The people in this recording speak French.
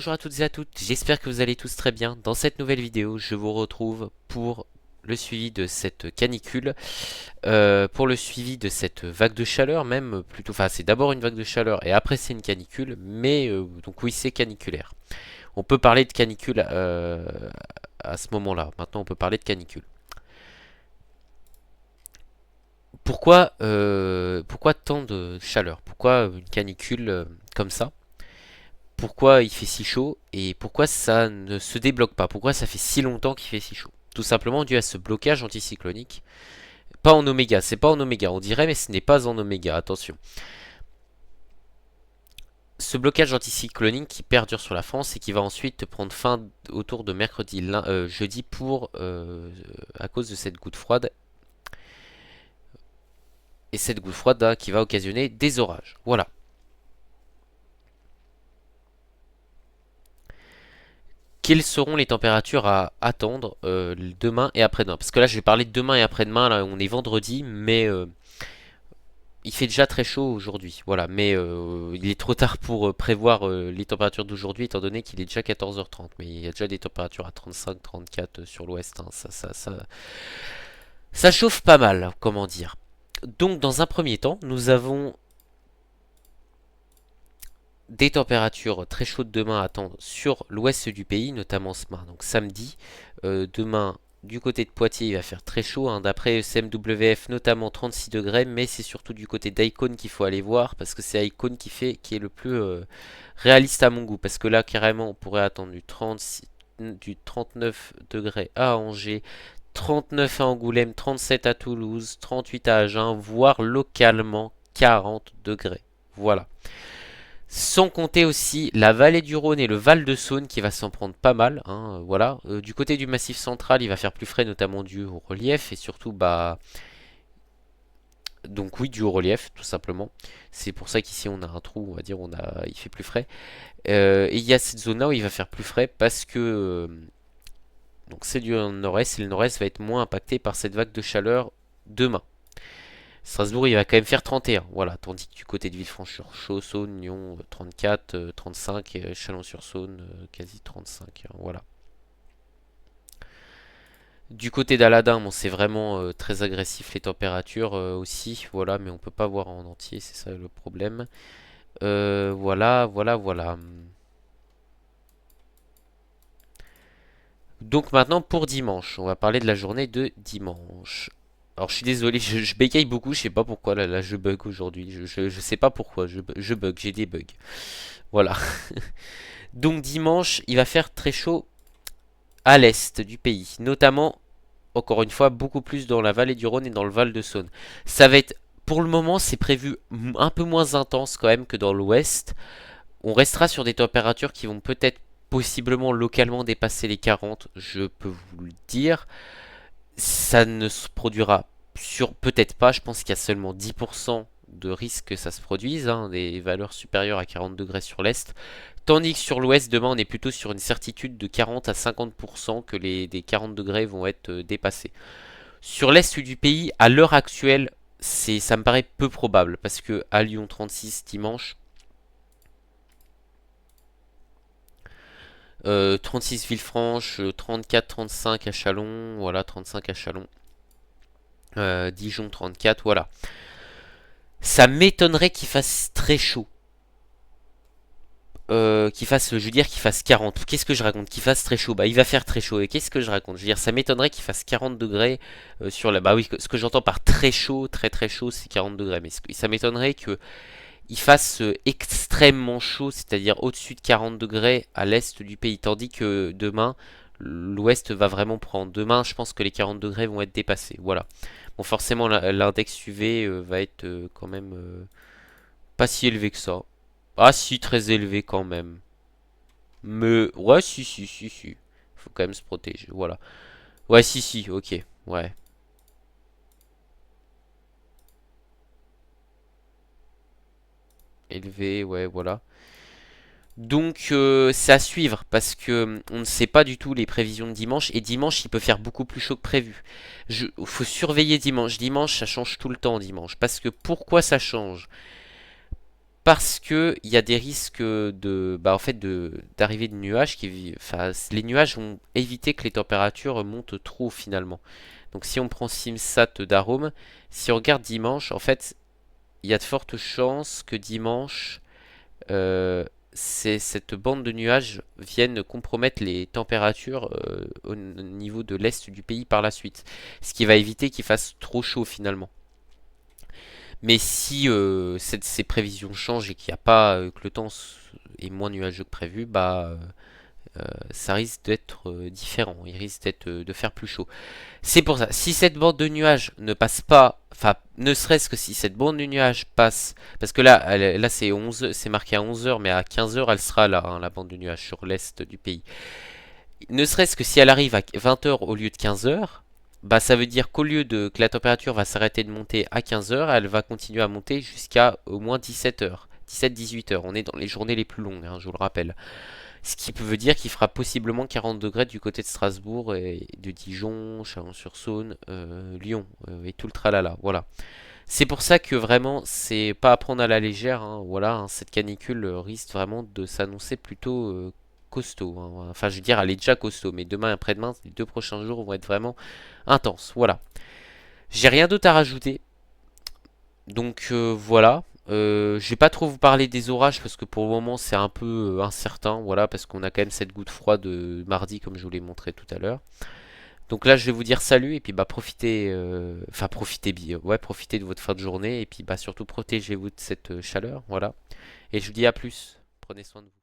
bonjour à toutes et à toutes, j'espère que vous allez tous très bien. Dans cette nouvelle vidéo, je vous retrouve pour le suivi de cette canicule, pour le suivi de cette vague de chaleur même, plutôt, enfin c'est d'abord une vague de chaleur et après c'est une canicule, mais donc oui c'est caniculaire. On peut parler de canicule à ce moment-là, maintenant on peut parler de canicule. Pourquoi tant de chaleur? Pourquoi une canicule comme ça? Pourquoi il fait si chaud et pourquoi ça ne se débloque pas? Pourquoi ça fait si longtemps qu'il fait si chaud? Tout simplement dû à ce blocage anticyclonique. Pas en oméga, c'est pas en oméga, on dirait, mais ce n'est pas en oméga, attention. Ce blocage anticyclonique qui perdure sur la France et qui va ensuite prendre fin autour de jeudi à cause de cette goutte froide. Et cette goutte froide là, qui va occasionner des orages. Voilà. Quelles seront les températures à attendre demain et après-demain? Parce que là, je vais parler de demain et après-demain. Là, on est vendredi, mais il fait déjà très chaud aujourd'hui. Voilà, mais il est trop tard pour prévoir les températures d'aujourd'hui, étant donné qu'il est déjà 14h30. Mais il y a déjà des températures à 35, 34 sur l'ouest. Hein. Ça chauffe pas mal, comment dire. Donc, dans un premier temps, nous avons des températures très chaudes demain à attendre sur l'ouest du pays, notamment ce matin, donc samedi. Demain, du côté de Poitiers, il va faire très chaud, hein, d'après CMWF, notamment 36 degrés, mais c'est surtout du côté d'Icône qu'il faut aller voir, parce que c'est Icône qui est le plus réaliste à mon goût, parce que là, carrément, on pourrait attendre du 39 degrés à Angers, 39 à Angoulême, 37 à Toulouse, 38 à Agen, voire localement 40 degrés. Voilà. Sans compter aussi la vallée du Rhône et le Val de Saône qui va s'en prendre pas mal. Hein, voilà. Du côté du Massif central, il va faire plus frais, notamment dû au relief et surtout, bah, donc oui, dû au relief, tout simplement. C'est pour ça qu'ici on a un trou, on va dire, il fait plus frais. Et il y a cette zone-là où il va faire plus frais parce que donc c'est du nord-est et le nord-est va être moins impacté par cette vague de chaleur demain. Strasbourg, il va quand même faire 31. Voilà, tandis que du côté de Villefranche-sur-Saône, Saône, Lyon, 34, 35, et Chalon-sur-Saône, quasi 35. Voilà. Du côté d'Aladin, bon, c'est vraiment très agressif les températures aussi. Voilà, mais on peut pas voir en entier, c'est ça le problème. Voilà. Donc maintenant pour dimanche, on va parler de la journée de dimanche. Alors je suis désolé, je bégaye beaucoup, je sais pas pourquoi, là je bug aujourd'hui, je sais pas pourquoi, je bug, j'ai des bugs. Voilà. Donc dimanche, il va faire très chaud à l'est du pays, notamment, encore une fois, beaucoup plus dans la vallée du Rhône et dans le Val de Saône. Ça va être, pour le moment, c'est prévu un peu moins intense quand même que dans l'ouest. On restera sur des températures qui vont peut-être possiblement localement dépasser les 40, je peux vous le dire. Ça ne se produira peut-être pas, je pense qu'il y a seulement 10% de risque que ça se produise, hein, des valeurs supérieures à 40 degrés sur l'est. Tandis que sur l'ouest, demain, on est plutôt sur une certitude de 40 à 50% que des 40 degrés vont être dépassés. Sur l'est du pays, à l'heure actuelle, ça me paraît peu probable, parce que à Lyon 36 dimanche, 36 Villefranche, 34-35 à Chalon, voilà, 35 à Chalon. Dijon 34, voilà. Ça m'étonnerait qu'il fasse très chaud. Je veux dire, qu'il fasse 40. Qu'est-ce que je raconte? Qu'il fasse très chaud. Bah, il va faire très chaud. Et qu'est-ce que je raconte? Je veux dire, ça m'étonnerait qu'il fasse 40 degrés sur la. Bah oui, ce que j'entends par très chaud, très chaud, c'est 40 degrés. Mais ça m'étonnerait qu'il fasse extrêmement chaud, c'est-à-dire au-dessus de 40 degrés à l'est du pays. Tandis que demain, l'ouest va vraiment prendre. Demain, je pense que les 40 degrés vont être dépassés. Voilà. Bon, forcément, l'index UV va être quand même pas si élevé que ça. Ah, si, très élevé quand même. Mais, ouais, si. Faut quand même se protéger, voilà. Ouais, si, ok, ouais. Élevé, ouais, voilà. Donc, c'est à suivre parce que on ne sait pas du tout les prévisions de dimanche. Et dimanche, il peut faire beaucoup plus chaud que prévu. Faut surveiller dimanche. Dimanche, ça change tout le temps, dimanche. Parce que pourquoi ça change? Parce que il y a des risques en fait, d'arrivée de nuages enfin, les nuages vont éviter que les températures montent trop finalement. Donc si on prend SimSat d'Arome, si on regarde dimanche, en fait, il y a de fortes chances que dimanche, cette bande de nuages vienne compromettre les températures au niveau de l'est du pays par la suite. Ce qui va éviter qu'il fasse trop chaud finalement. Mais si ces prévisions changent et qu'il n'y a pas que le temps est moins nuageux que prévu, ça risque d'être différent. Il risque de faire plus chaud. C'est pour ça. Si cette bande de nuages ne passe pas, enfin, ne serait-ce que si cette bande de nuages passe, parce que là, là c'est 11, c'est marqué à 11 heures, mais à 15 heures, elle sera là, hein, la bande de nuages sur l'est du pays. Ne serait-ce que si elle arrive à 20 heures au lieu de 15 heures, bah ça veut dire qu'au lieu de que la température va s'arrêter de monter à 15 heures, elle va continuer à monter jusqu'à au moins 17 heures. 17-18 heures. On est dans les journées les plus longues, hein, je vous le rappelle. Ce qui veut dire qu'il fera possiblement 40 degrés du côté de Strasbourg et de Dijon, Chalon-sur-Saône, Lyon et tout le tralala. Voilà. C'est pour ça que vraiment, c'est pas à prendre à la légère, hein. Voilà, hein, cette canicule risque vraiment de s'annoncer plutôt costaud, hein. Enfin, je veux dire, elle est déjà costaud, mais demain et après-demain, les 2 prochains jours vont être vraiment intenses. Voilà. J'ai rien d'autre à rajouter. Donc voilà. Je vais pas trop vous parler des orages parce que pour le moment c'est un peu incertain, voilà, parce qu'on a quand même cette goutte froide de mardi comme je vous l'ai montré tout à l'heure. Donc là je vais vous dire salut et puis bah profitez, enfin profitez bien, ouais, profitez de votre fin de journée et puis bah surtout protégez-vous de cette chaleur, voilà. Et je vous dis à plus. Prenez soin de vous.